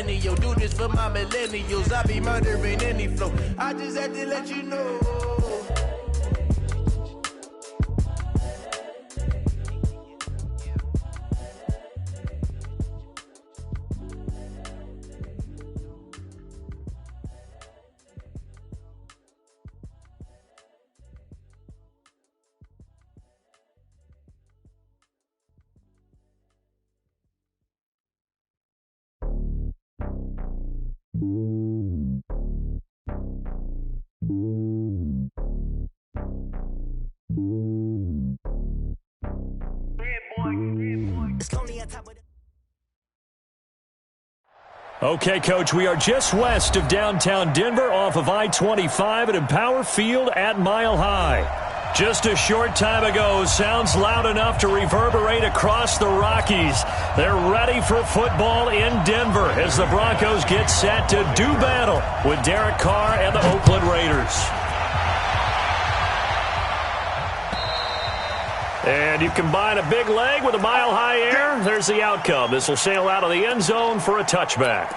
centennial. Do this for my millennials. I be murdering any flow. I just had to let you know. Okay, Coach, we are just west of downtown Denver off of I-25 at Empower Field at Mile High. Just a short time ago, sounds loud enough to reverberate across the Rockies. They're ready for football in Denver as the Broncos get set to do battle with Derek Carr and the Oakland Raiders. And you combine a big leg with a mile-high air, there's the outcome. This will sail out of the end zone for a touchback.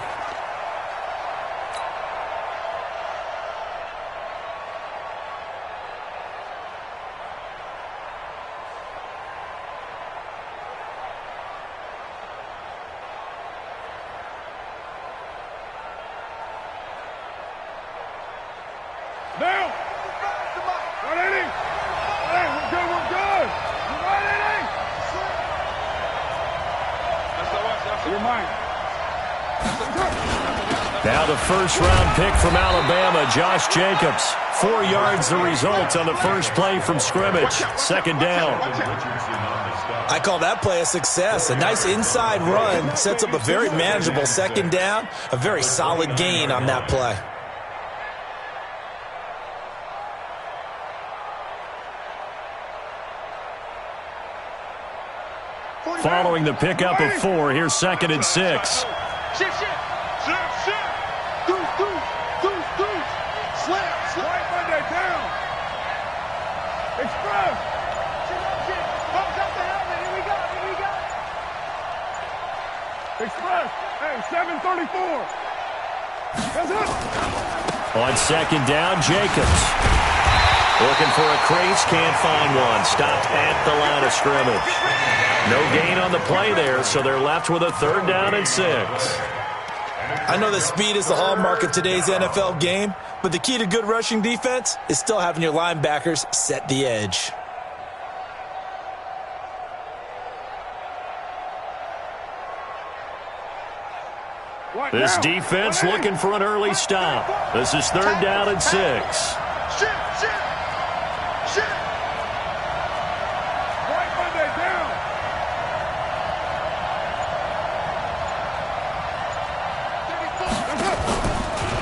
Now! Right, Eddie! Hey, we're good, we're good! You right, Eddie? You're mine. Now the first-round pick from Alabama, Josh Jacobs. 4 yards the result on the first play from scrimmage. Second down. I call that play a success. A nice inside run sets up a very manageable second down. A very solid gain on that play. Following the pickup of 4, here's 2nd and 6. Shift. Deuce. Slap. Right Monday down. Express. Comes up the helmet. Here we go. Express. Hey, 734. That's it. On second down, Jacobs. Looking for a crease, can't find one. Stopped at the line of scrimmage. No gain on the play there, so they're left with a 3rd down and 6. I know that speed is the hallmark of today's NFL game, but the key to good rushing defense is still having your linebackers set the edge. This defense looking for an early stop. This is 3rd down and 6. Right Monday down.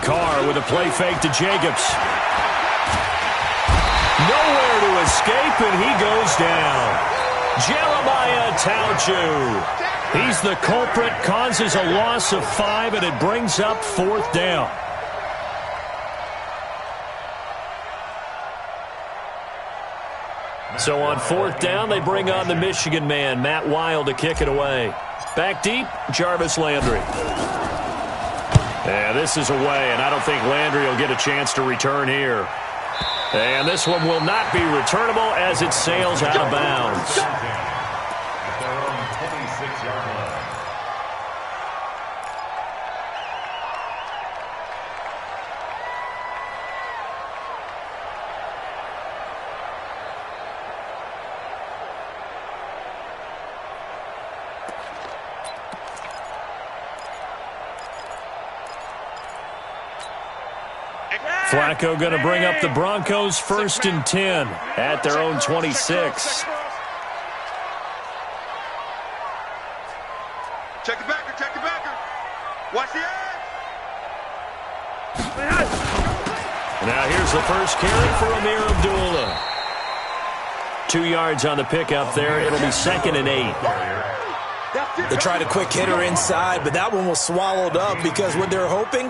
Carr with a play fake to Jacobs. Nowhere to escape, and he goes down. Jeremiah Tauchu. He's the culprit, causes a loss of 5, and it brings up 4th down. So on 4th down, they bring on the Michigan man, Matt Wild, to kick it away. Back deep, Jarvis Landry. Yeah, this is away, and I don't think Landry will get a chance to return here. And this one will not be returnable as it sails out of bounds. Flacco going to bring up the Broncos 1st and 10 at their own 26. Check the backer. Watch the edge. Now here's the first carry for Amir Abdullah. 2 yards on the pickup there. It'll be 2nd and 8. They tried a quick hitter inside, but that one was swallowed up because what they're hoping,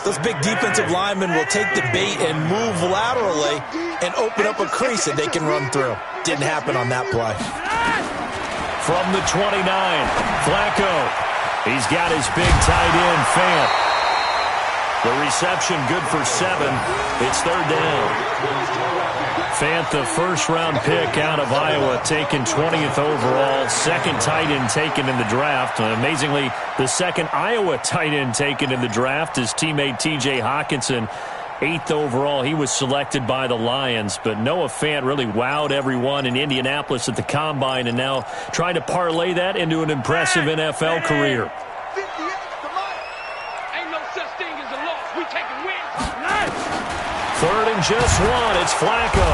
those big defensive linemen will take the bait and move laterally and open up a crease that they can run through. Didn't happen on that play. From the 29, Flacco He's got his big tight end, Fant. The reception good for 7. It's third down. Fant, the first-round pick out of Iowa, taken 20th overall. Second tight end taken in the draft. Amazingly, the second Iowa tight end taken in the draft, his teammate T.J. Hawkinson, 8th overall. He was selected by the Lions, but Noah Fant really wowed everyone in Indianapolis at the Combine, and now trying to parlay that into an impressive NFL career. Third and just 1. It's Flacco.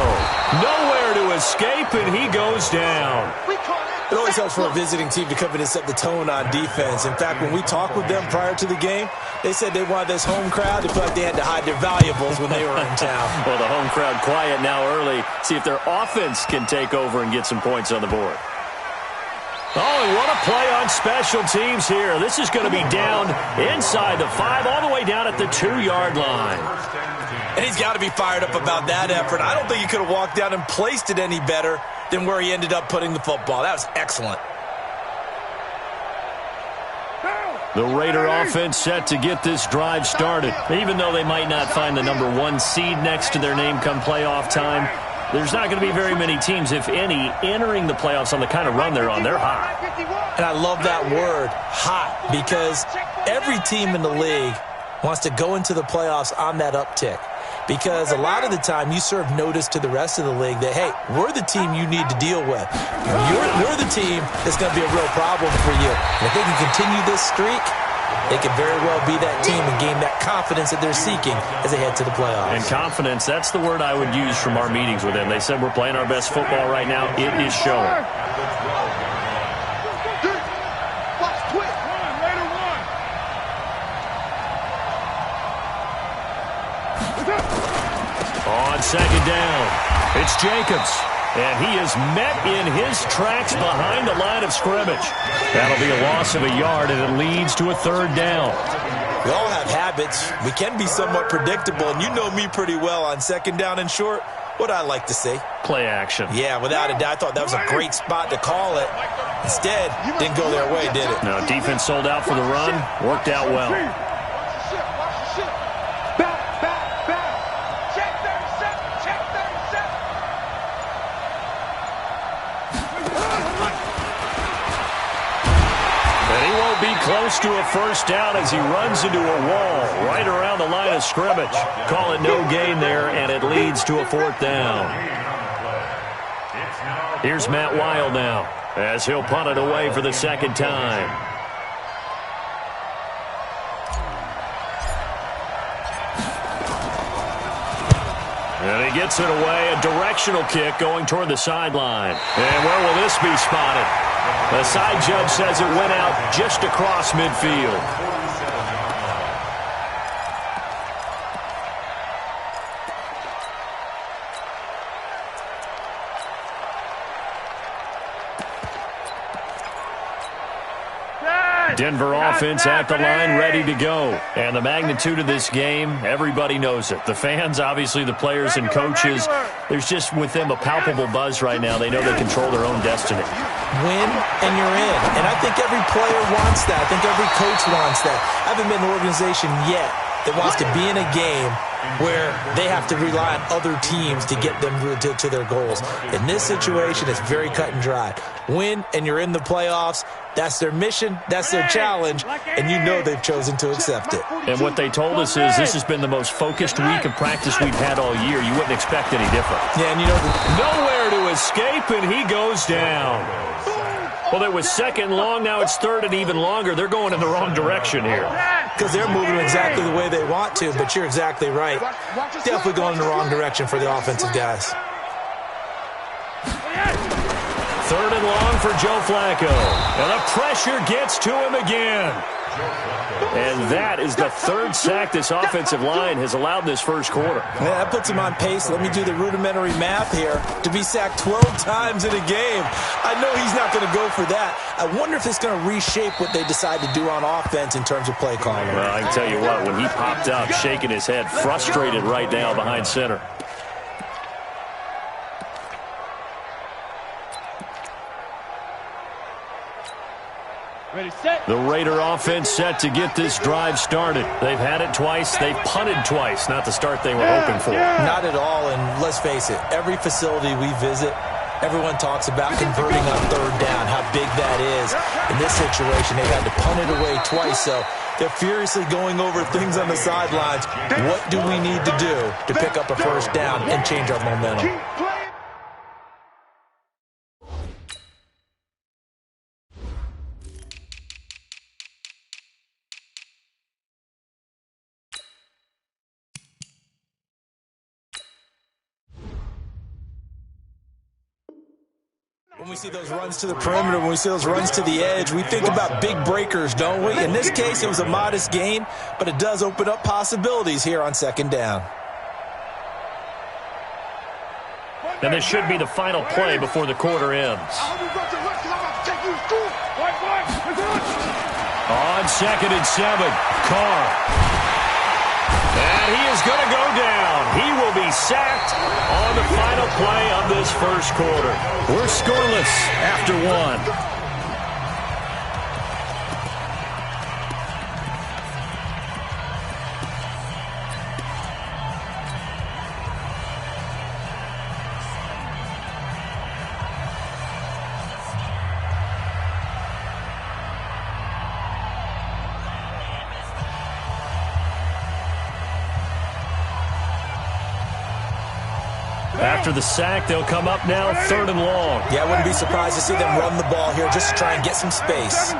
Nowhere to escape, and he goes down. It always helps for a visiting team to come in and set the tone on defense. In fact, when we talked with them prior to the game, they said they wanted this home crowd to feel like they had to hide their valuables when they were in town. Well, the home crowd quiet now early. See if their offense can take over and get some points on the board. Oh, and what a play on special teams here. This is going to be down inside the 5, all the way down at the 2-yard line. And he's got to be fired up about that effort. I don't think he could have walked down and placed it any better than where he ended up putting the football. That was excellent. The Raider offense set to get this drive started. Even though they might not find the number 1 seed next to their name come playoff time, there's not going to be very many teams, if any, entering the playoffs on the kind of run they're on. They're hot. And I love that word, hot, because every team in the league wants to go into the playoffs on that uptick. Because a lot of the time you serve notice to the rest of the league that, hey, we're the team you need to deal with. We're the team that's going to be a real problem for you. And if they can continue this streak, they could very well be that team and gain that confidence that they're seeking as they head to the playoffs. And confidence, that's the word I would use from our meetings with them. They said we're playing our best football right now. It is showing. On second down, it's Jacobs. And he is met in his tracks behind the line of scrimmage. That'll be a loss of a yard, and it leads to a third down. We all have habits. We can be somewhat predictable, and you know me pretty well on second down and short. What I like to say? Play action. Yeah, without a doubt. I thought that was a great spot to call it. Instead, didn't go their way, did it? No, defense sold out for the run. Worked out well. Close to a first down as he runs into a wall right around the line of scrimmage. Call it no gain there, and it leads to a fourth down. Here's Matt Weil now as he'll punt it away for the second time. And he gets it away, a directional kick going toward the sideline. And where will this be spotted? The side judge says it went out just across midfield. Denver offense at the line, ready to go. And the magnitude of this game, everybody knows it. The fans, obviously the players and coaches, there's just with them a palpable buzz right now. They know they control their own destiny. Win and you're in. And I think every player wants that. I think every coach wants that. I haven't been in an organization yet that wants to be in a game where they have to rely on other teams to get them to their goals. In this situation, it's very cut and dry. Win and you're in the playoffs. That's their mission. That's their challenge. And you know they've chosen to accept it. And what they told us is this has been the most focused week of practice we've had all year. You wouldn't expect any different. Yeah, and you know, nowhere to escape, and he goes down. Well, it was second long. Now it's third and even longer. They're going in the wrong direction here. Because they're moving exactly the way they want to, but you're exactly right. Definitely going in the wrong direction for the offensive guys. Third and long for Joe Flacco. And the pressure gets to him again. And that is the third sack this offensive line has allowed this first quarter. Yeah, that puts him on pace. Let me do the rudimentary math here. To be sacked 12 times in a game. I know he's not going to go for that. I wonder if it's going to reshape what they decide to do on offense in terms of play calling. Well, I can tell you what, when he popped up, shaking his head, frustrated right now behind center. The Raider offense set to get this drive started. They've had it twice. They've punted twice. Not the start they were hoping for. Not at all, and let's face it, every facility we visit, everyone talks about converting on third down, how big that is. In this situation, they've had to punt it away twice, so they're furiously going over things on the sidelines. What do we need to do to pick up a first down and change our momentum? When we see those runs to the perimeter, when we see those runs to the edge, we think about big breakers, don't we? In this case, it was a modest gain, but it does open up possibilities here on second down. And this should be the final play before the quarter ends. On 2nd and 7, Carr. And he is going to go down. He will be sacked on the final play of this first quarter. We're scoreless after 1. After the sack, they'll come up now 3rd and long. Yeah, I wouldn't be surprised to see them run the ball here just to try and get some space.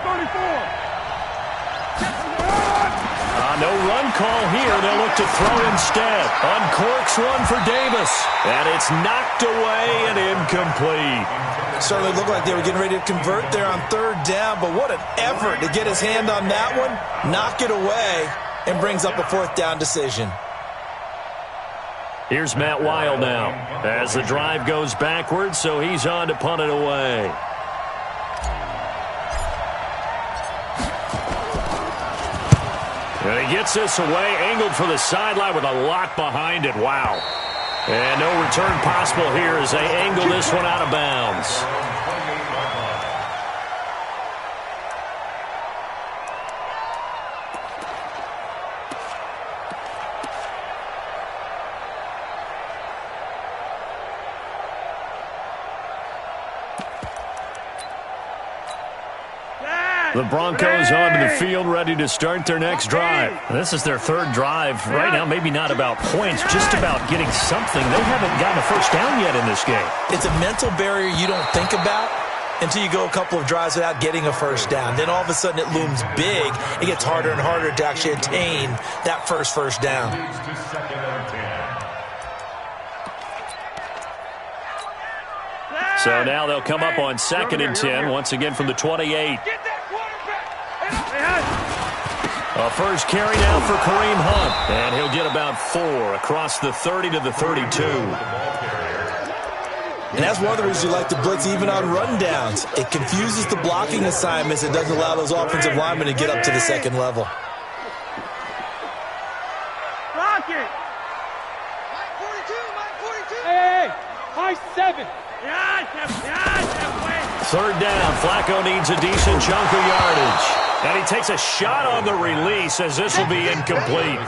No run call here. They'll look to throw instead. Uncorks one for Davis. And it's knocked away and incomplete. Certainly looked like they were getting ready to convert there on 3rd down, but what an effort to get his hand on that one, knock it away, and brings up a 4th down decision. Here's Matt Weil now as the drive goes backwards, so he's on to punt it away. And he gets this away, angled for the sideline with a lot behind it. Wow. And no return possible here as they angle this one out of bounds. The Broncos onto the field, ready to start their next drive. This is their 3rd drive. Right now, maybe not about points, just about getting something. They haven't gotten a first down yet in this game. It's a mental barrier you don't think about until you go a couple of drives without getting a first down. Then all of a sudden it looms big. It gets harder and harder to actually attain that first down. So now they'll come up on 2nd and 10, once again from the 28. A first carry now for Kareem Hunt, and he'll get about 4 across the 30 to the 32. And that's one of the reasons you like to blitz even on rundowns. It confuses the blocking assignments. It doesn't allow those offensive linemen to get up to the 2nd level. Block it. Mike 42. Hey, high 7. 3rd down. Flacco needs a decent chunk of yardage. And he takes a shot on the release as this will be incomplete.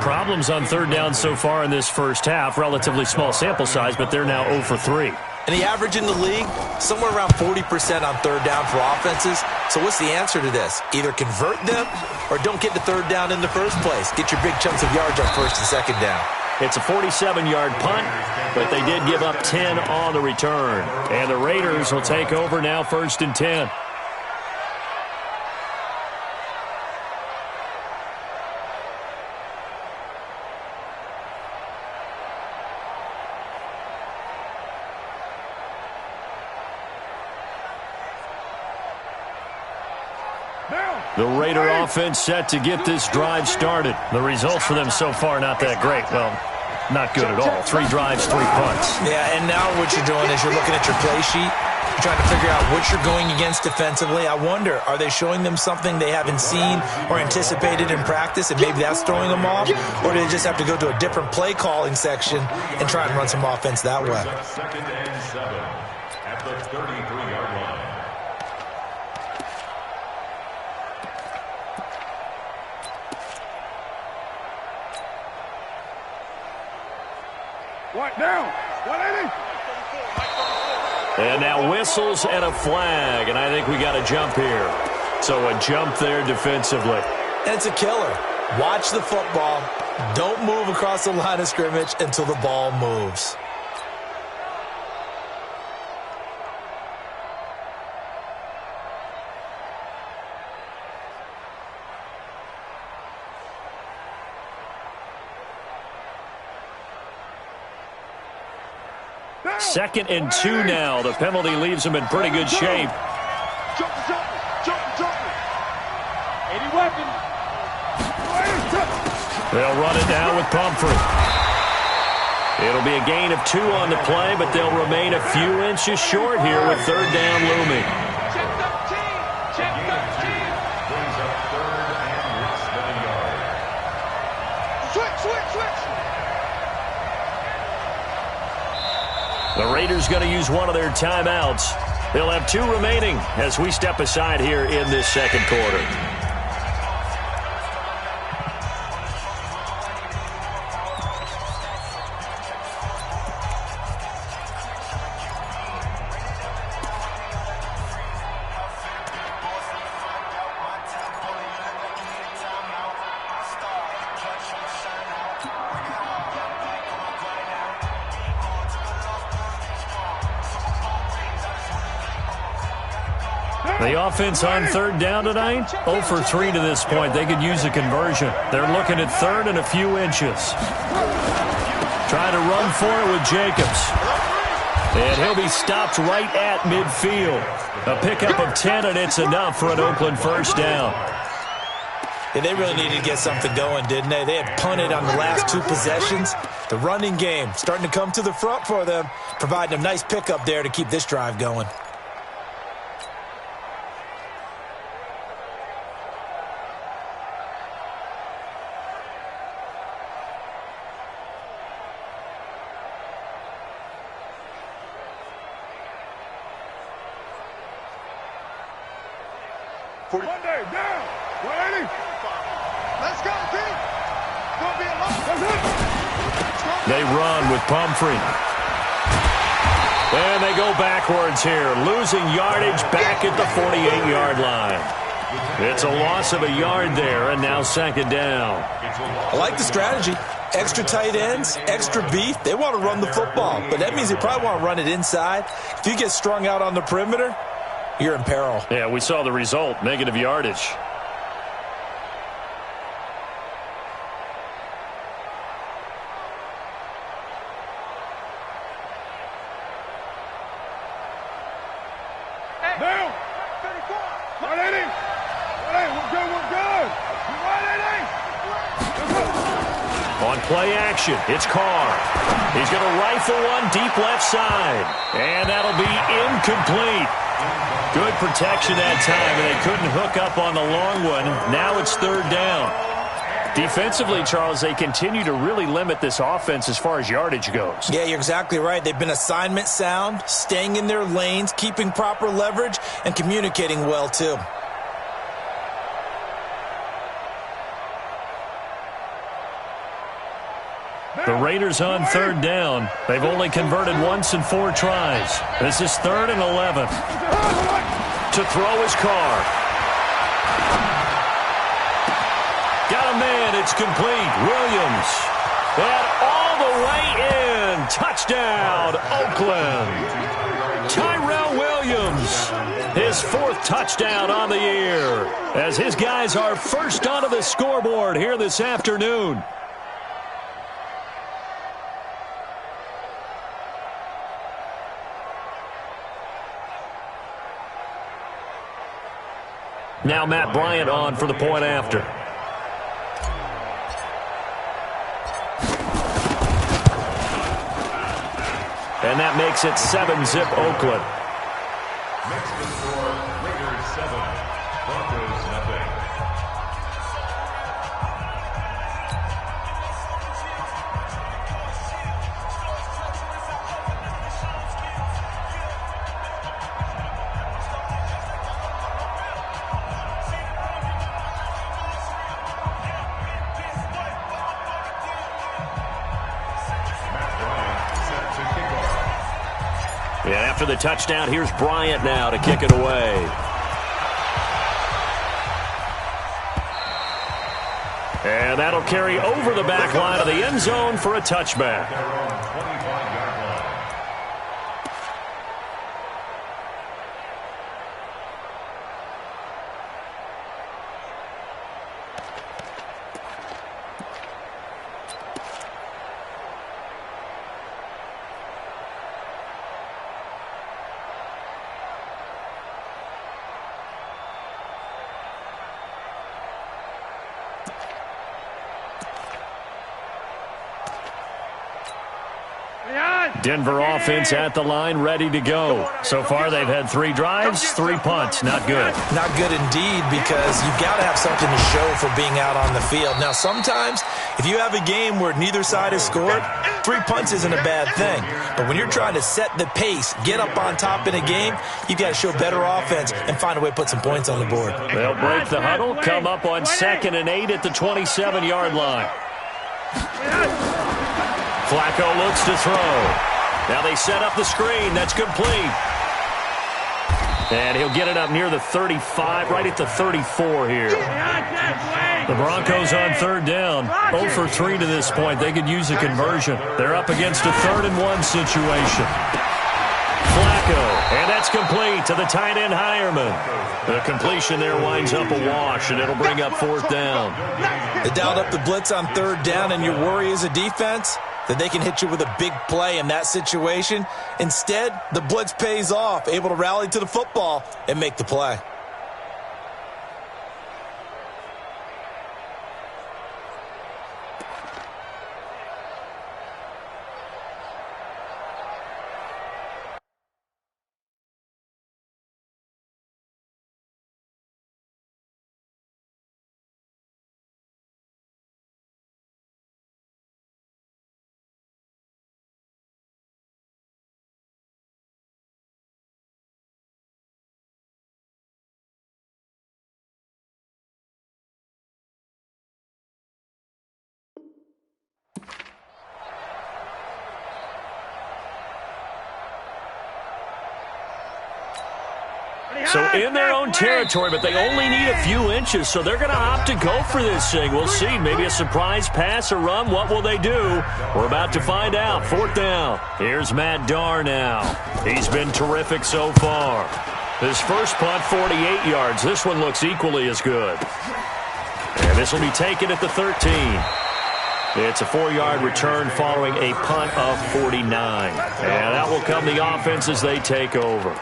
Problems on 3rd down so far in this first half. Relatively small sample size, but they're now 0 for 3. And the average in the league, somewhere around 40% on 3rd down for offenses. So what's the answer to this? Either convert them or don't get to 3rd down in the first place. Get your big chunks of yards on 1st and 2nd down. It's a 47-yard punt, but they did give up 10 on the return. And the Raiders will take over now 1st and 10. The Raider offense set to get this drive started. The results for them so far not that great. Well, not good at all. 3 drives, 3 punts. Yeah, and now what you're doing is you're looking at your play sheet. You're trying to figure out what you're going against defensively. I wonder, are they showing them something they haven't seen or anticipated in practice, and maybe that's throwing them off? Or do they just have to go to a different play calling section and try and run some offense that way? 2nd and 7 at the 33-yard line. What now? 180. And now whistles and a flag, and I think we got a jump here. So a jump there defensively. And it's a killer. Watch the football. Don't move across the line of scrimmage until the ball moves. Second and 2 now. The penalty leaves them in pretty good shape. Jump. Any weapon. They'll run it now with Pumphrey. It'll be a gain of 2 on the play, but they'll remain a few inches short here with third down looming. Check 13. Switch. The Raiders going to use one of their timeouts. They'll have 2 remaining as we step aside here in this second quarter. The offense on third down tonight, 0 for 3 to this point. They could use a conversion. They're looking at third and a few inches. Trying to run for it with Jacobs. And he'll be stopped right at midfield. A pickup of 10, and it's enough for an Oakland first down. Yeah, they really needed to get something going, didn't they? They had punted on the last 2 possessions. The running game starting to come to the front for them, providing a nice pickup there to keep this drive going. Monday, down. 180. Let's go, Pete. Gonna be a long. They run with Pumphrey. And they go backwards here, losing yardage back at the 48-yard line. It's a loss of a yard there, and now second down. I like the strategy. Extra tight ends, extra beef. They want to run the football, but that means they probably want to run it inside. If you get strung out on the perimeter, you're in peril. Yeah, we saw the result, negative yardage. Down. 180. 180. We're good. 180. On play action, it's Carr. He's going to rifle one deep left side. And that'll be incomplete. Good protection that time, and they couldn't hook up on the long one. Now it's third down. Defensively, Charles, they continue to really limit this offense as far as yardage goes. Yeah, you're exactly right. They've been assignment sound, staying in their lanes, keeping proper leverage, and communicating well, too. The Raiders on third down. They've only converted once in 4 tries. This is 3rd and 11. To throw is Carr. Got a man. It's complete. Williams. And all the way in. Touchdown, Oakland. Tyrell Williams. His 4th touchdown on the year. As his guys are first onto the scoreboard here this afternoon. Now Matt Bryant on for the point after. And that makes it 7-zip Oakland. Next to score, Raiders 7, Broncos nothing. And after the touchdown, here's Bryant now to kick it away. And that'll carry over the back line of the end zone for a touchback. Denver offense at the line, ready to go. So far, they've had 3 drives, 3 punts. Not good. Not good indeed, because you've got to have something to show for being out on the field. Now, sometimes, if you have a game where neither side has scored, 3 punts isn't a bad thing. But when you're trying to set the pace, get up on top in a game, you've got to show better offense and find a way to put some points on the board. They'll break the huddle, come up on 2nd and 8 at the 27-yard line. Flacco looks to throw. Now they set up the screen. That's complete. And he'll get it up near the 35, right at the 34 here. The Broncos on 3rd down. 0 for 3 to this point. They could use a conversion. They're up against a 3rd and 1 situation. Flacco, and that's complete to the tight end Hireman. The completion there winds up a wash, and it'll bring up 4th down. They dialed up the blitz on 3rd down, and your worry as a defense that they can hit you with a big play in that situation. Instead, the blitz pays off, able to rally to the football and make the play. So in their own territory, but they only need a few inches, so they're going to opt to go for this thing. We'll see. Maybe a surprise pass or run. What will they do? We're about to find out. 4th down. Here's Matt Darr now. He's been terrific so far. His first punt, 48 yards. This one looks equally as good. And this will be taken at the 13. It's a 4-yard return following a punt of 49. And that will come the offense as they take over.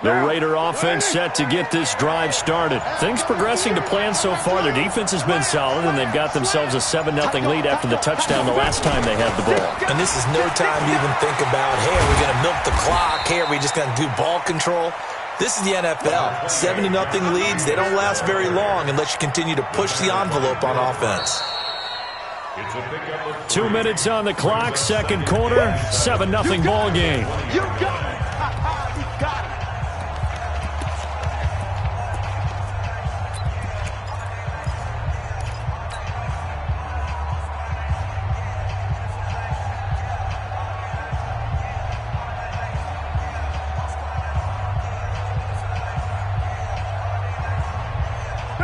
The Raider offense set to get this drive started. Things progressing to plan so far. Their defense has been solid, and they've got themselves a 7-0 lead after the touchdown the last time they had the ball. And this is no time to even think about, hey, are we going to milk the clock? Hey, are we just going to do ball control? This is the NFL. 7-0 leads, they don't last very long unless you continue to push the envelope on offense. 2 minutes on the clock, 2nd quarter, 7-0 ball game. You got it. You got it.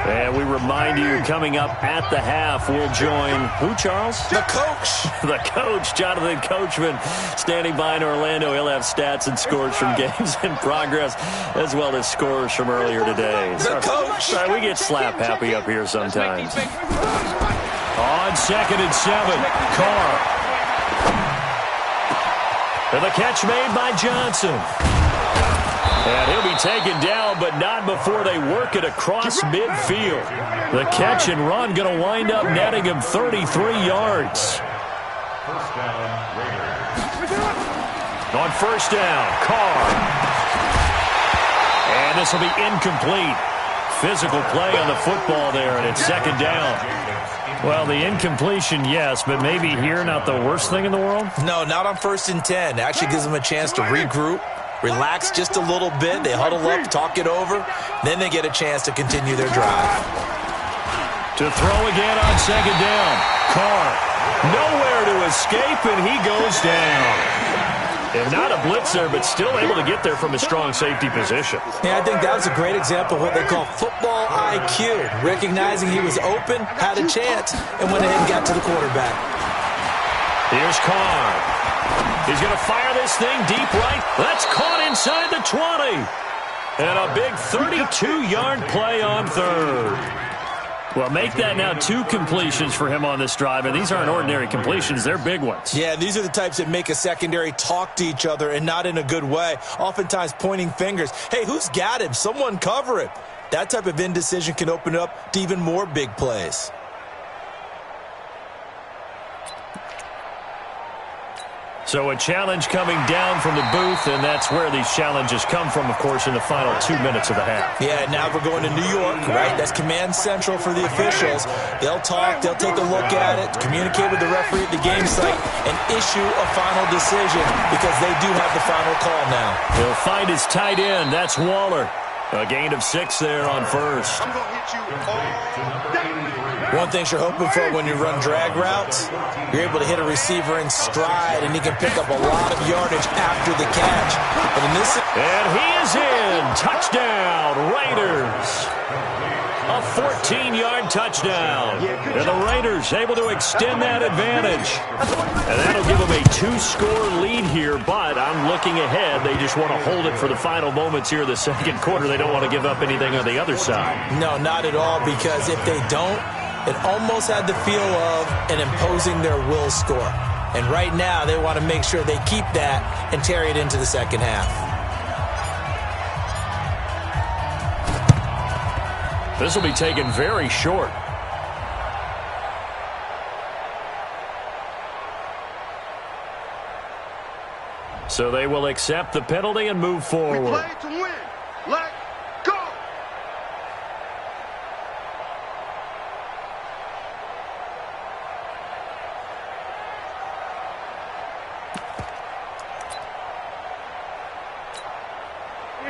And we remind you, coming up at the half, we'll join who, Charles? The coach. The coach, Jonathan Coachman, standing by in Orlando. He'll have stats and scores from games in progress, as well as scores from earlier today. The coach. Sorry, we get slap happy up here sometimes. On 2nd and 7, Carr. And the catch made by Johnson. And he'll be taken down, but not before they work it across midfield. The catch and run going to wind up netting him 33 yards. First down, Raiders. On 1st down, Carr. And this will be incomplete. Physical play on the football there, and it's second down. Well, the incompletion, yes, but maybe here not the worst thing in the world? No, not on 1st and 10. Actually gives them a chance to regroup, relax just a little bit. They huddle up, talk it over. Then they get a chance to continue their drive. To throw again on second down. Carr, nowhere to escape, and he goes down. And not a blitzer, but still able to get there from a strong safety position. Yeah, I think that was a great example of what they call football IQ. Recognizing he was open, had a chance, and went ahead and got to the quarterback. Here's Carr. He's going to fire this thing deep right. That's caught inside the 20. And a big 32-yard play on third. Well, make that now 2 completions for him on this drive, and these aren't ordinary completions. They're big ones. Yeah, these are the types that make a secondary talk to each other and not in a good way, oftentimes pointing fingers. Hey, who's got him? Someone cover him. That type of indecision can open up to even more big plays. So a challenge coming down from the booth, and that's where these challenges come from, of course, in the final 2 minutes of the half. Yeah, now we're going to New York, right? That's command central for the officials. They'll talk, they'll take a look at it, communicate with the referee at the game site, and issue a final decision because they do have the final call now. He'll find his tight end. That's Waller. A gain of 6 there on first. I'm going to hit you all day. One thing you're hoping for when you run drag routes, you're able to hit a receiver in stride, and he can pick up a lot of yardage after the catch. But in this, and he is in. Touchdown, Raiders. A 14-yard touchdown. And the Raiders able to extend that advantage. And that'll give them a 2-score lead here, but I'm looking ahead. They just want to hold it for the final moments here of the second quarter. They don't want to give up anything on the other side. No, not at all, because if they don't, it almost had the feel of an imposing their will score. And right now, they want to make sure they keep that and carry it into the second half. This will be taken very short. So they will accept the penalty and move forward. We play to win. Let's go.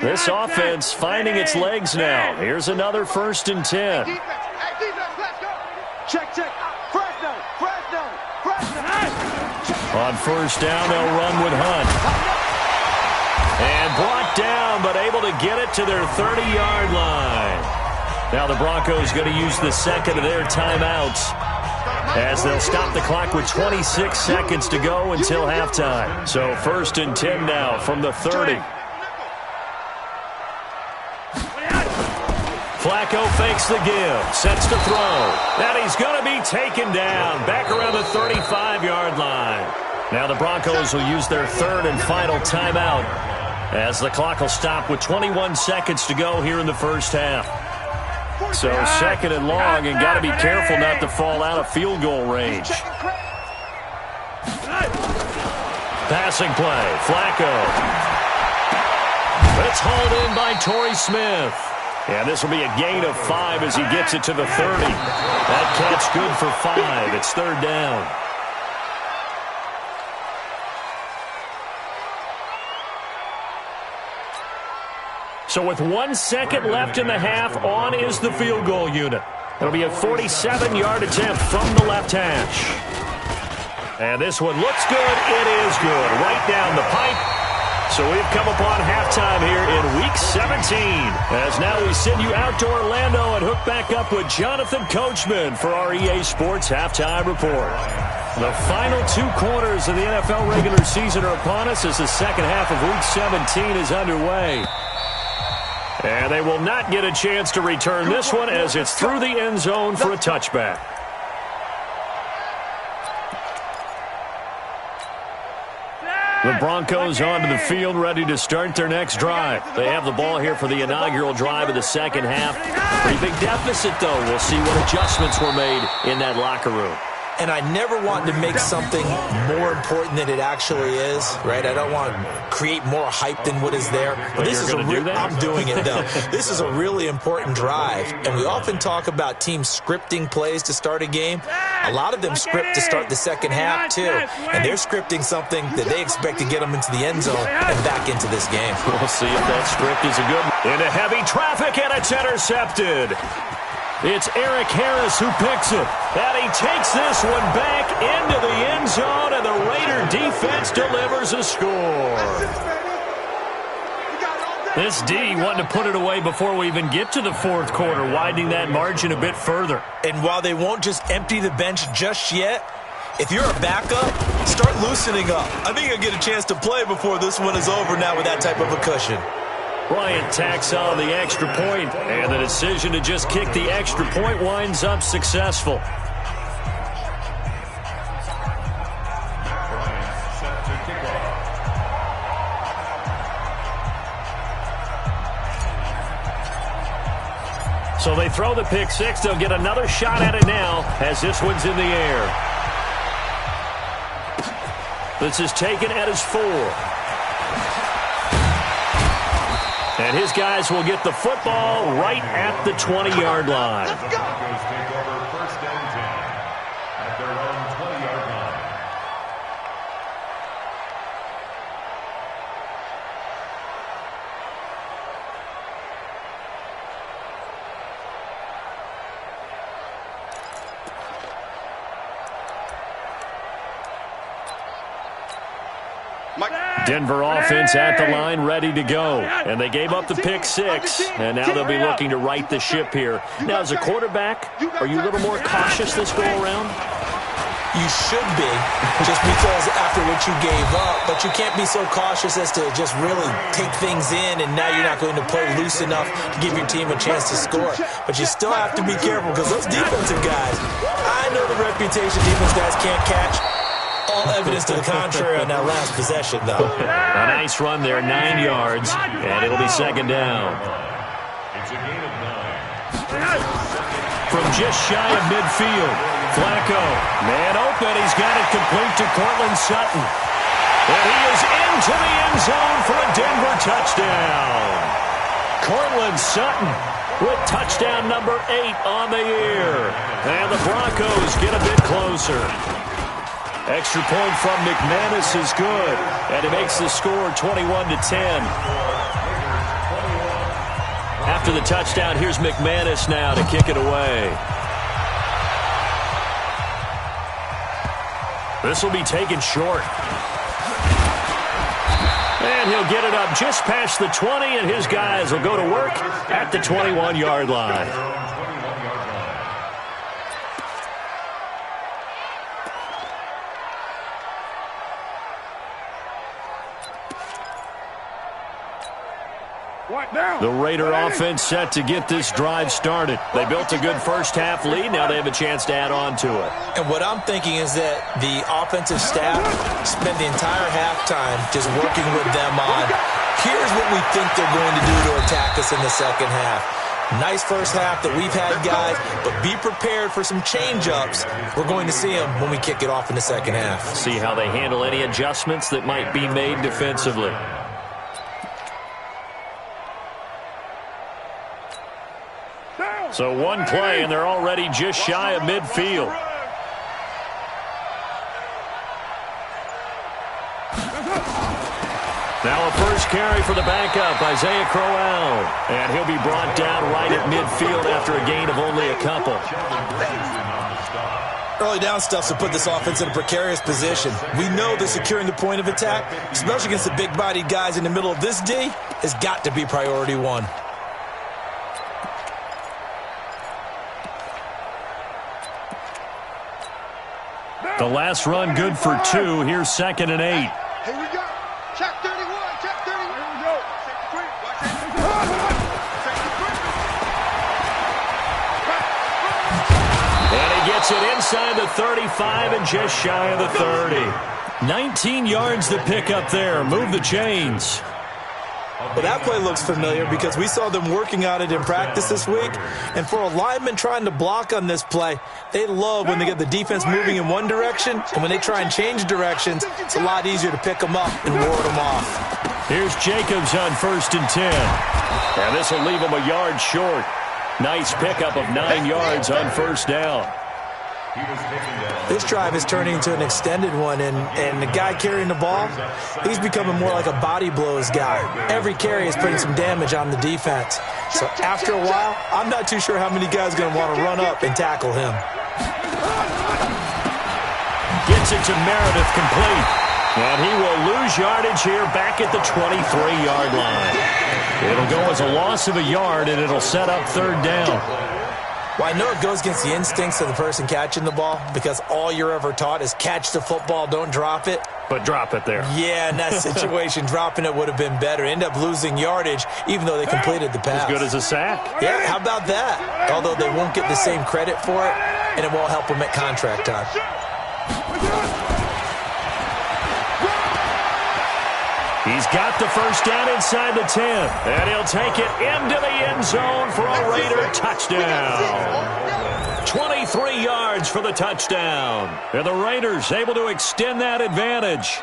This offense finding its legs now. Here's another 1st and 10. Defense, let's go. Check. Fresno. On first down, they'll run with Hunt. And brought down, but able to get it to their 30-yard line. Now the Broncos going to use the second of their timeouts as they'll stop the clock with 26 seconds to go until halftime. So 1st and 10 now from the 30. Flacco fakes the give, sets to throw, and he's going to be taken down back around the 35-yard line. Now the Broncos will use their 3rd and final timeout as the clock will stop with 21 seconds to go here in the first half. So 2nd and long, and got to be careful not to fall out of field goal range. Passing play, Flacco. It's hauled in by Torrey Smith. And this will be a gain of 5 as he gets it to the 30. That catch good for 5. It's 3rd down. So with 1 second left in the half, on is the field goal unit. It'll be a 47-yard attempt from the left hash. And this one looks good. It is good. Right down the pipe. So we've come upon halftime here in Week 17. As now we send you out to Orlando and hook back up with Jonathan Coachman for our EA Sports Halftime Report. The final 2 quarters of the NFL regular season are upon us as the second half of Week 17 is underway. And they will not get a chance to return this one as it's through the end zone for a touchback. The Broncos onto the field, ready to start their next drive. They have the ball here for the inaugural drive of the second half. Pretty big deficit, though. We'll see what adjustments were made in that locker room. and I never want to make something more important than it actually is, right? I don't want to create more hype than what is there. But this is I'm doing it, though. This is a really important drive, and we often talk about teams scripting plays to start a game. A lot of them script to start the second half, too, and they're scripting something that they expect to get them into the end zone and back into this game. We'll see if that script is a good one. Into heavy traffic, and it's intercepted. It's Eric Harris who picks it, and he takes this one back into the end zone, and the Raider defense delivers a score. This D wanting to put it away before we even get to the fourth quarter, widening that margin a bit further. And while they won't just empty the bench just yet, if you're a backup, start loosening up. I think you'll get a chance to play before this one is over now with that type of a cushion. Bryant tacks on the extra point, and the decision to just kick the extra point winds up successful. So they throw the pick six. They'll get another shot at it now as this one's in the air. This is taken at his 4. And his guys will get the football right at the 20-yard line. Broncos take over first and 10 at their own 20-yard line. Denver offense at the line, ready to go. And they gave up the pick six, and now they'll be looking to right the ship here. Now, as a quarterback, are you a little more cautious this go-around? You should be, just because after what you gave up, but you can't be so cautious as to just really take things in, and now you're not going to play loose enough to give your team a chance to score. But you still have to be careful, because those defensive guys, I know the reputation defense guys can't catch. All evidence to the contrary on that last possession, though. A nice run there, 9 yards, and it'll be second down. It's a gain of 9. From just shy of midfield, Flacco, man open, he's got it complete to Cortland Sutton. And he is into the end zone for a Denver touchdown. Cortland Sutton with touchdown number 8 on the year. And the Broncos get a bit closer. Extra point from McManus is good, and it makes the score 21-10. After the touchdown, here's McManus now to kick it away. This will be taken short. And he'll get it up just past the 20, and his guys will go to work at the 21-yard line. The Raider offense set to get this drive started. They built a good first-half lead. Now they have a chance to add on to it. And what I'm thinking is that the offensive staff spent the entire halftime just working with them on, here's what we think they're going to do to attack us in the second half. Nice first half that we've had, guys, but be prepared for some change-ups. We're going to see them when we kick it off in the second half. See how they handle any adjustments that might be made defensively. So one play, and they're already just shy of midfield. Now a first carry for the backup, Isaiah Crowell. And he'll be brought down right at midfield after a gain of only a couple. Early down stuff's to put this offense in a precarious position. We know that securing the point of attack, especially against the big-bodied guys in the middle of this D, has got to be priority one. The last run good for 2. Here's 2nd and 8. Here we go. Check 31. Check 31. Here we go. And he gets it inside the 35 and just shy of the 30. 19 yards to pick up there. Move the chains. Well, that play looks familiar because we saw them working on it in practice this week. And for a lineman trying to block on this play, they love when they get the defense moving in one direction. And when they try and change directions, it's a lot easier to pick them up and ward them off. Here's Jacobs on 1st and 10. And this will leave him a yard short. Nice pickup of 9 yards on 1st down. This drive is turning into an extended one, and the guy carrying the ball, he's becoming more like a body blows guy. Every carry is putting some damage on the defense. So after a while, I'm not too sure how many guys are going to want to run up and tackle him. Gets it to Meredith complete. And he will lose yardage here back at the 23-yard line. It'll go as a loss of a yard, and it'll set up 3rd down. Well, I know it goes against the instincts of the person catching the ball because all you're ever taught is catch the football, don't drop it. But drop it there. Yeah, in that situation, dropping it would have been better. End up losing yardage even though they completed the pass. As good as a sack. Yeah, how about that? Although they won't get the same credit for it, and it won't help them at contract time. He's got the 1st down inside the 10. And he'll take it into the end zone for a Raider touchdown. 23 yards for the touchdown. And the Raiders able to extend that advantage.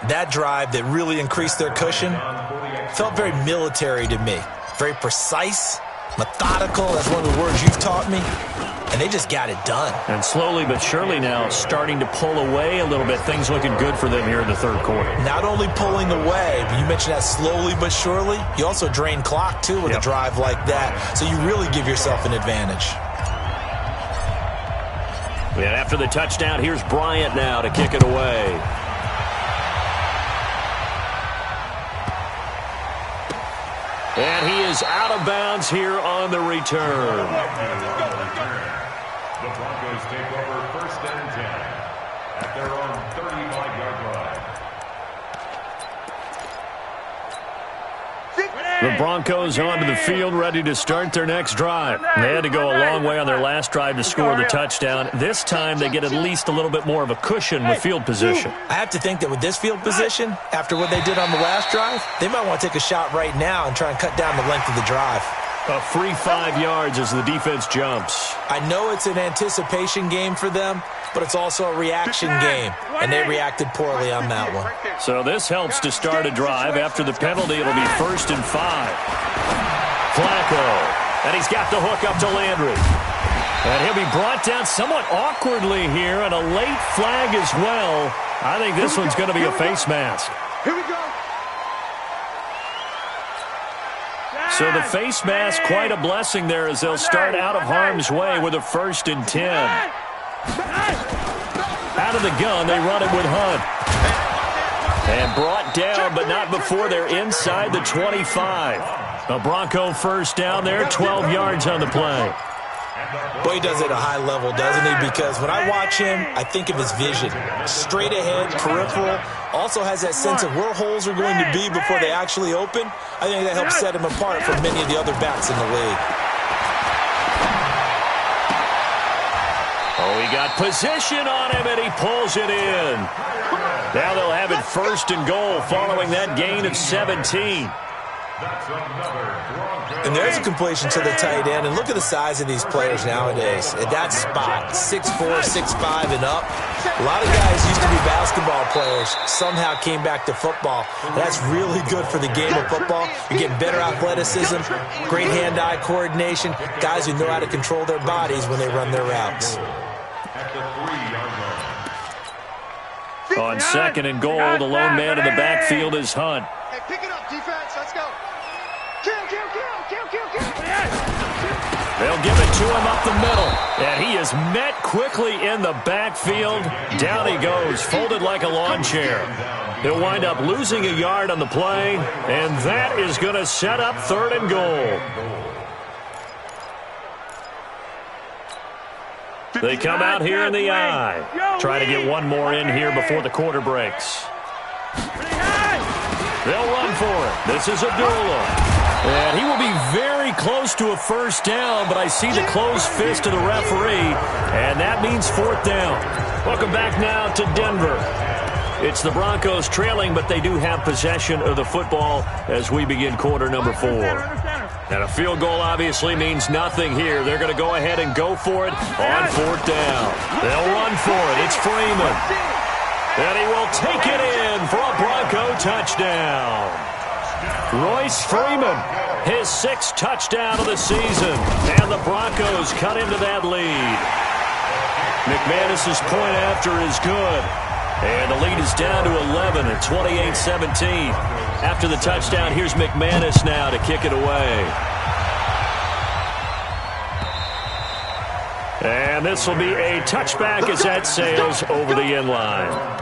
That drive that really increased their cushion felt very military to me. Very precise, methodical. That's one of the words you've taught me. And they just got it done. And slowly but surely now starting to pull away a little bit. Things looking good for them here in the 3rd quarter. Not only pulling away, but you mentioned that slowly but surely. You also drain clock, too, with a drive like that. So you really give yourself an advantage. And after the touchdown, here's Bryant now to kick it away. And he is out of bounds here on the return. The Broncos take over 1st and 10 at their own 35-yard line. The Broncos onto the field, ready to start their next drive. They had to go a long way on their last drive to score the touchdown. This time they get at least a little bit more of a cushion with field position. I have to think that with this field position, after what they did on the last drive, they might want to take a shot right now and try and cut down the length of the drive. A free 5 yards as the defense jumps. I know it's an anticipation game for them, but it's also a reaction game, and they reacted poorly on that one. So this helps to start a drive. After the penalty, it'll be 1st and 5. Flacco, and he's got the hook up to Landry. And he'll be brought down somewhat awkwardly here, and a late flag as well. I think this one's going to be a face mask. Here we go. So the face mask, quite a blessing there as they'll start out of harm's way with a 1st and 10. Out of the gun, they run it with Hunt. And brought down, but not before they're inside the 25. A Bronco 1st down there, 12 yards on the play. Boy, he does it at a high level, doesn't he? Because when I watch him, I think of his vision. Straight ahead, peripheral. Also has that sense of where holes are going to be before they actually open. I think that helps set him apart from many of the other backs in the league. Oh, he got position on him, and he pulls it in. Now they'll have it 1st and goal following that gain of 17. And there's a completion to the tight end. And look at the size of these players nowadays. At that spot, 6'4", 6'5", and up. A lot of guys used to be basketball players, somehow came back to football. That's really good for the game of football. You're getting better athleticism, great hand-eye coordination, guys who know how to control their bodies when they run their routes. On 2nd and goal, the lone man in the backfield is Hunt. Hey, pick it up, defense. Let's go. Kill. They'll give it to him up the middle. And he is met quickly in the backfield. Down he goes, folded like a lawn chair. He'll wind up losing a yard on the play, and that is going to set up 3rd and goal. They come out here in the eye. Try to get one more in here before the quarter breaks. They'll run for it. This is Abdullah. And he will be very close to a 1st down, but I see the closed fist of the referee, and that means 4th down. Welcome back now to Denver. It's the Broncos trailing, but they do have possession of the football as we begin quarter number 4. And a field goal obviously means nothing here. They're going to go ahead and go for it on 4th down. They'll run for it. It's Freeman. And he will take it in for a Bronco touchdown. Royce Freeman, his 6th touchdown of the season. And the Broncos cut into that lead. McManus's point after is good. And the lead is down to 11 at 28-17. After the touchdown, here's McManus now to kick it away. And this will be a touchback as that sails over the end line.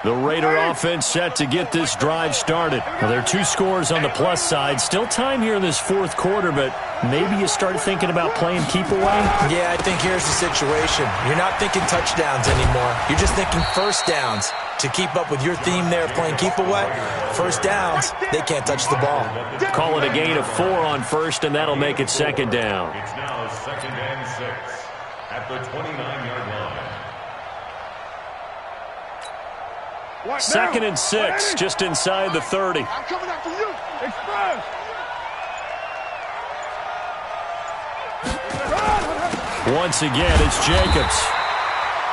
The Raider offense set to get this drive started. Well, there are 2 scores on the plus side. Still time here in this 4th quarter, but maybe you start thinking about playing keep away? Yeah, I think here's the situation. You're not thinking touchdowns anymore. You're just thinking first downs. To keep up with your theme there of playing keep away, first downs, they can't touch the ball. Call it a gain of 4 on first, and that'll make it 2nd down. It's now 2nd and 6 at the 29-yard line. 2nd and 6, just inside the 30. I'm coming after you. Express. Once again, it's Jacobs.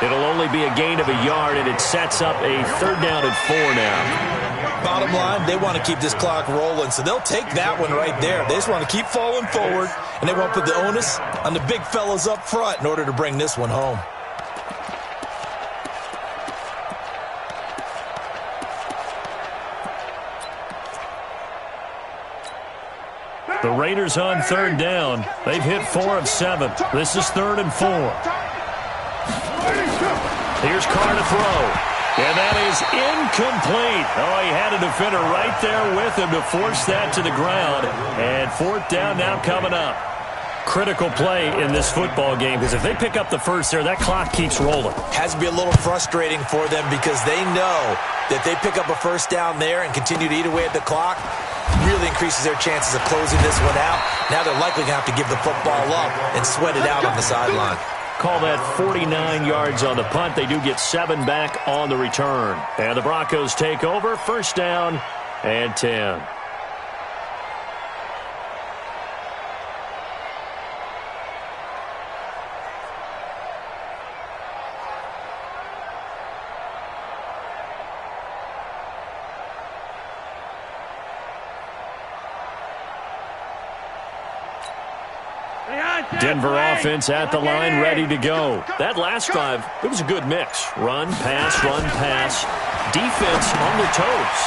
It'll only be a gain of a yard, and it sets up a 3rd down and 4 now. Bottom line, they want to keep this clock rolling, so they'll take that one right there. They just want to keep falling forward, and they won't put the onus on the big fellas up front in order to bring this one home. The Raiders on 3rd down. They've hit 4 of 7. This is 3rd and 4. Here's Carr to throw. And that is incomplete. Oh, he had a defender right there with him to force that to the ground. And 4th down now coming up. Critical play in this football game, because if they pick up the first there, that clock keeps rolling. Has to be a little frustrating for them because they know that they pick up a first down there and continue to eat away at the clock, really increases their chances of closing this one out. Now they're likely going to have to give the football up and sweat it out on the sideline. Call that 49 yards on the punt. They do get 7 back on the return. And the Broncos take over. 1st down and 10. Denver offense at the line, ready to go. That last drive, it was a good mix. Run, pass, defense on their toes.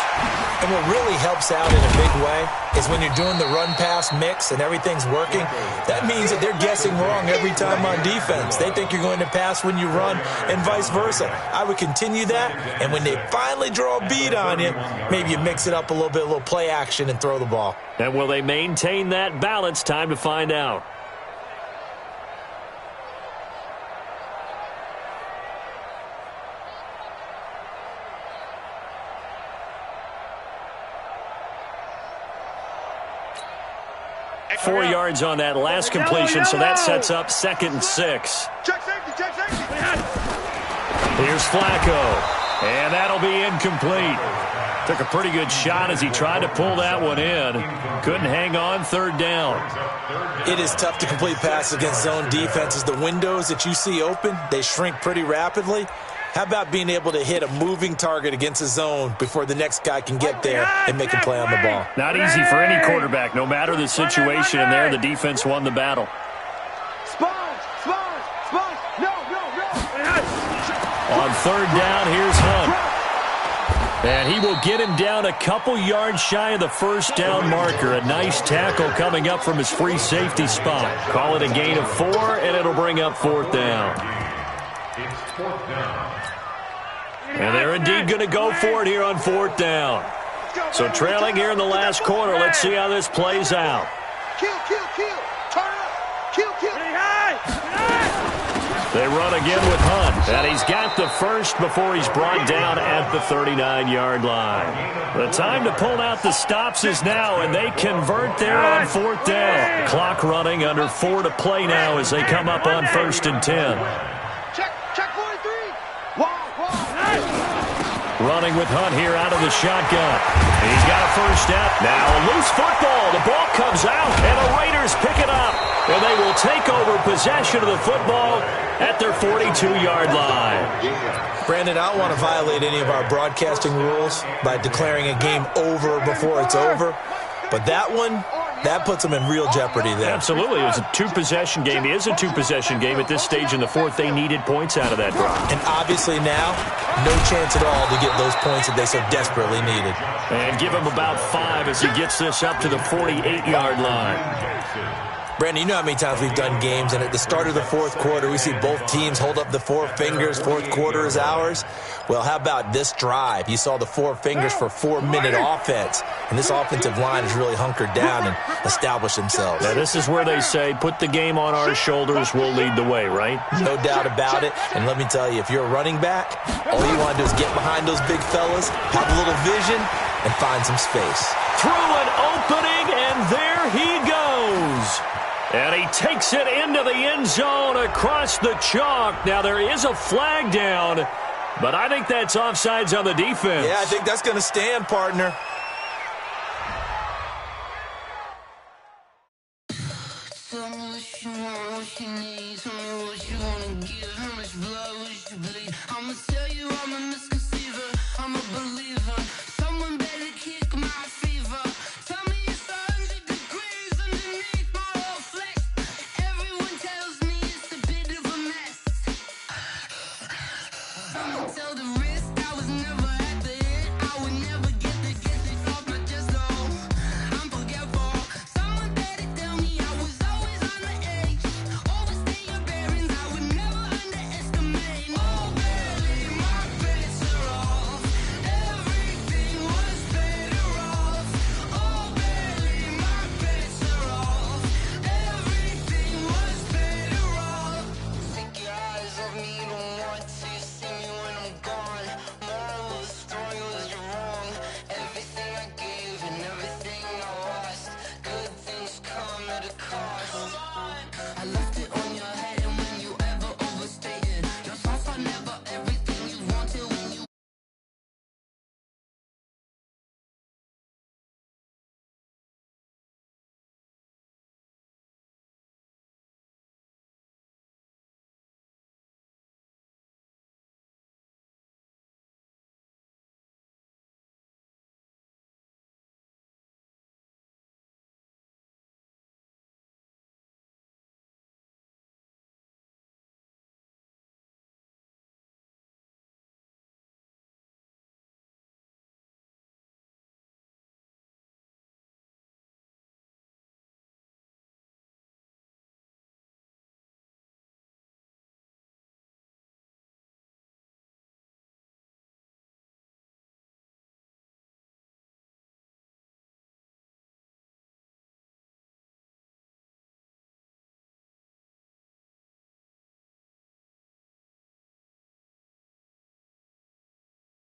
And what really helps out in a big way is when you're doing the run-pass mix and everything's working, that means that they're guessing wrong every time on defense. They think you're going to pass when you run and vice versa. I would continue that, and when they finally draw a beat on you, maybe you mix it up a little bit, a little play action, and throw the ball. And will they maintain that balance? Time to find out. Four yards on that last completion, so that sets up 2nd and 6. Check safety. Here's Flacco, and that'll be incomplete. Took a pretty good shot as he tried to pull that one in. Couldn't hang on. 3rd down. It is tough to complete passes against zone defenses. The windows that you see open, they shrink pretty rapidly. How about being able to hit a moving target against a zone before the next guy can get there and make a play on the ball? Not easy for any quarterback, no matter the situation, and there the defense won the battle. Sponge. No. On 3rd down, here's Hunt. And he will get him down a couple yards shy of the 1st down marker. A nice tackle coming up from his free safety spot. Call it a gain of 4, and it'll bring up 4th down. It's 4th down. And they're indeed going to go for it here on 4th down. So trailing here in the last quarter, let's see how this plays out. Kill. Turn up. Kill. They run again with Hunt, and he's got the first before he's brought down at the 39-yard line. The time to pull out the stops is now, and they convert there on 4th down. Clock running, under 4 to play now as they come up on 1st and 10. Check 43. Running with Hunt here out of the shotgun. He's got a first down. Now a loose football. The ball comes out, and the Raiders pick it up. And they will take over possession of the football at their 42-yard line. Brandon, I don't want to violate any of our broadcasting rules by declaring a game over before it's over. But that one, that puts them in real jeopardy there. Absolutely. It was a two-possession game. It is a two-possession game at this stage in the fourth. They needed points out of that drive. And obviously now, no chance at all to get those points that they so desperately needed. And give him about 5 as he gets this up to the 48-yard line. Brandon, you know how many times we've done games, and at the start of the fourth quarter, we see both teams hold up the four fingers, fourth quarter is ours. Well, how about this drive? You saw the four fingers for 4-minute offense, and this offensive line has really hunkered down and established themselves. Now, this is where they say, put the game on our shoulders, we'll lead the way, right? No doubt about it, and let me tell you, if you're a running back, all you want to do is get behind those big fellas, have a little vision, and find some space. Through an opening, and there he goes. And he takes it into the end zone across the chalk. Now, there is a flag down, but I think that's offsides on the defense. Yeah, I think that's going to stand, partner. Tell the risk I was never